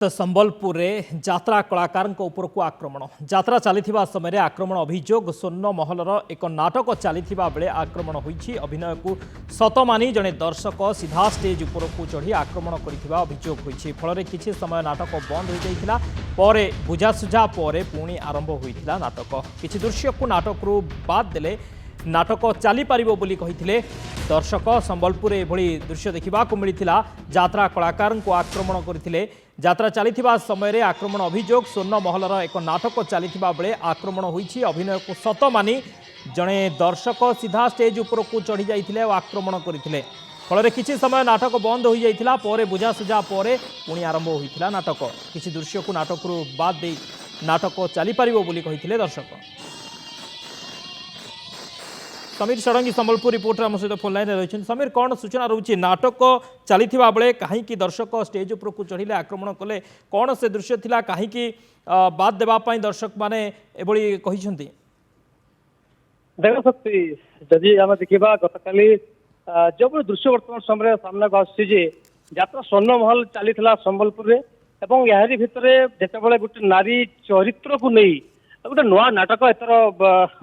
तो संबलपुर में यात्रा कलाकार उपरकू आक्रमण यात्रा चली समय आक्रमण अभियोग स्वर्ण महलर एक नाटक चली बेले आक्रमण होती अभिनय को सत मानी जड़े दर्शक सीधा स्टेज उपरकू चढ़ी आक्रमण करथिबा अभियोग होती फल किसी समय नाटक बंद हो जाइथिला पर बुझासुझा पर पुणी आरंभ होइथिला नाटक किछि दृश्य को नाटक बाद देले नाटक चली पारिबो बोली कहिथिले दर्शक संबलपुर एभली दृश्य देखा मिलता यात्रा कलाकार को आक्रमण करथिले यात्रा चली समय आक्रमण अभियोग स्वर्ण महलर एक नाटक चली बेले आक्रमण होती अभिनय को सत मानी जड़े दर्शक सीधा स्टेज उपर को चढ़ी जाते और आक्रमण करते फल किसी समय नाटक बंद हो जाता पर बुझासुझा पर पुणी आरंभ होता नाटक किसी दृश्य को नाटक बाद दे नाटक चली पारिबो बोली कहिथिले दर्शक। समीर षडंगी संबलपुर रिपोर्टर आम सहित फोन लाइन रही। समीर कौन सूचना रोचे नाटक चली बेले कहीं दर्शक स्टेज उपर को चढ़िले आक्रमण कले कौन से दृश्य थिला कहीं बाद देवाई दर्शक माने एभली कहिसंती देख सकती जदि आम देखा गतकाली जो दृश्य बर्तमान समय सामना को आसी यात्रा स्वर्ण महल चली संबलपुर में यारी भितर जिते गोटे नारी चरित्र को नहीं गोटे नुआ नाटक एथर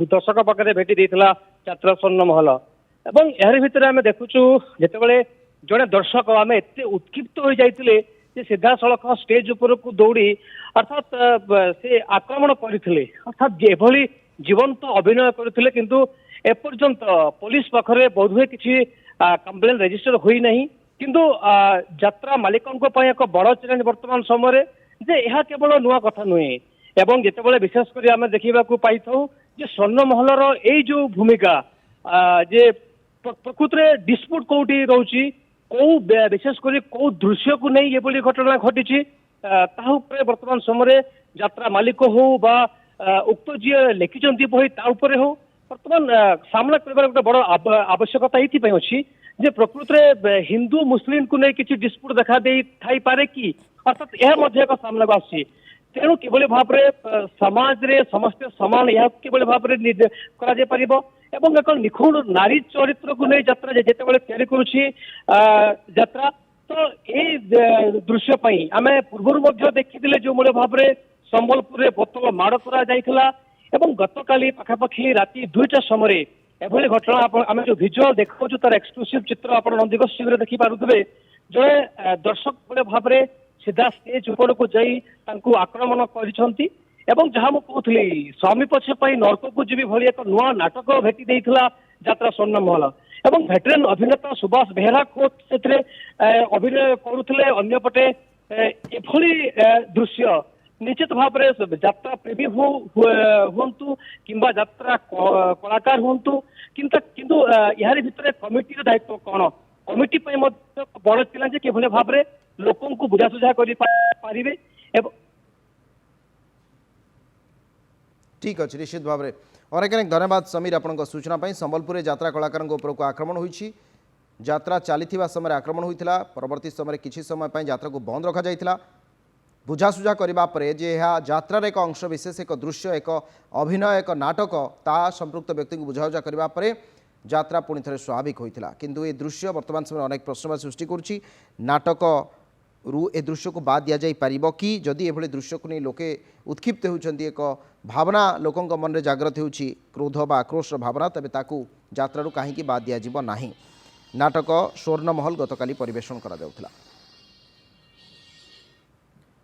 दर्शक पाखे भेटी देता यात्रा स्वर्ण महल एवं यार भितर आम देखुचु जिते जड़े दर्शक आम एत उत्क्षिप्त हो जाते सीधा सड़क स्टेज उपर को दौड़ी अर्थात से आक्रमण करते अर्थात एभली जीवंत अभिनय करते किंतु एपर्यंत पुलिस पाखरे बोधहुए किसी कंप्लेन रेजिस्टर होई नहीं किंतु यात्रा मालिकों एक बड़ चैलेंज वर्तमान समय जे यह केवल नुआ कथा नुहे एवं जितेबाला विशेषकर आम देखा पाई जे स्वर्ण महलर यही जो भूमिका जे प्रकृत में डिस्प्यूट कौटी रोची कौ विशेषकर कौ दृश्य को नहीं ये घटना घटी वर्तमान समय यात्रा मालिक हो बा उक्त जी लिखिं बही तापर हो वर्तमान सामना कर गोटे बड़ आवश्यकता ये अच्छी जे प्रकृत में हिंदू मुस्लिम को नहीं किसी डिस्प्यूट देखा दे थाई पारे कि अर्थात यह एक सामना को आसी तेणु किभली भाव में समाज रे समस्ते समान यह किभली भाव में करा पारिबो एवं एक निखुण नारी चरित्र को नहीं यात्रा जितेबाला तैयारी करुछि यात्रा तो ये दृश्य पई आमे पूर्व देखी जो मूल्य भाव में संबलपुर में बोतल माड़ करा एवं गतकाली पाखापाखि राति 2टा समय एभली घटना आम जो भिजुआल देखा तार एक्सक्लूसिव चित्र आप नंदीघोष टीवी देखी पारुथिबे जड़े दर्शक भाई भाव में सीधा स्टेज ऊपर को जाई आक्रमण करिसंती एवं जहाँ मुझे कहूली स्वामी पछे नरक को जीवी भली एक नुआ नाटक भेटी देइथिला यात्रा स्वर्ण महल एवं भेटरेन अभिनेता सुभाष बेहरा को से अभिनय करुले अंपटे एभली दृश्य निश्चित भाव में यात्रा प्रेमी हूँ कि यात्रा कलाकार हूँ किंतु यार भितर कमिटी दायित्व कौन कमिटी बड़ चैलेंज कि भाव में लोकों को बुझासुझा करें। ठीक अच्छे निश्चित भाव में अनेक अनेक धन्यवाद समीर आपन सूचना संबलपुर यात्रा कलाकार उपर को आक्रमण होती यात्रा चली समय आक्रमण होता परवर्ती समय किसी समय यात्रा को बंद रखा जाइथिला बुझासुझा करने जे यात्रार एक अंश विशेष एक दृश्य एक अभिनय एक नाटक ता संपृक्त व्यक्ति को बुझासुझा करने यात्रा पुणी थे स्वाभाविक होता किंतु ये दृश्य वर्तमान समय अनेक प्रश्न सृष्टि करुच्ची नाटक रु ए दृश्य को बाद दि जापर कि जदि एभली दृश्य को नहीं लोके उत्क्षिप्त होती एक भावना लोकों मन में जागृत हो क्रोध बा आक्रोश भावना तेज ताकू यात्रा कहीं बाद दिज्व ना नाटक स्वर्ण महल गतकाली परिवेषण करा जाउथला।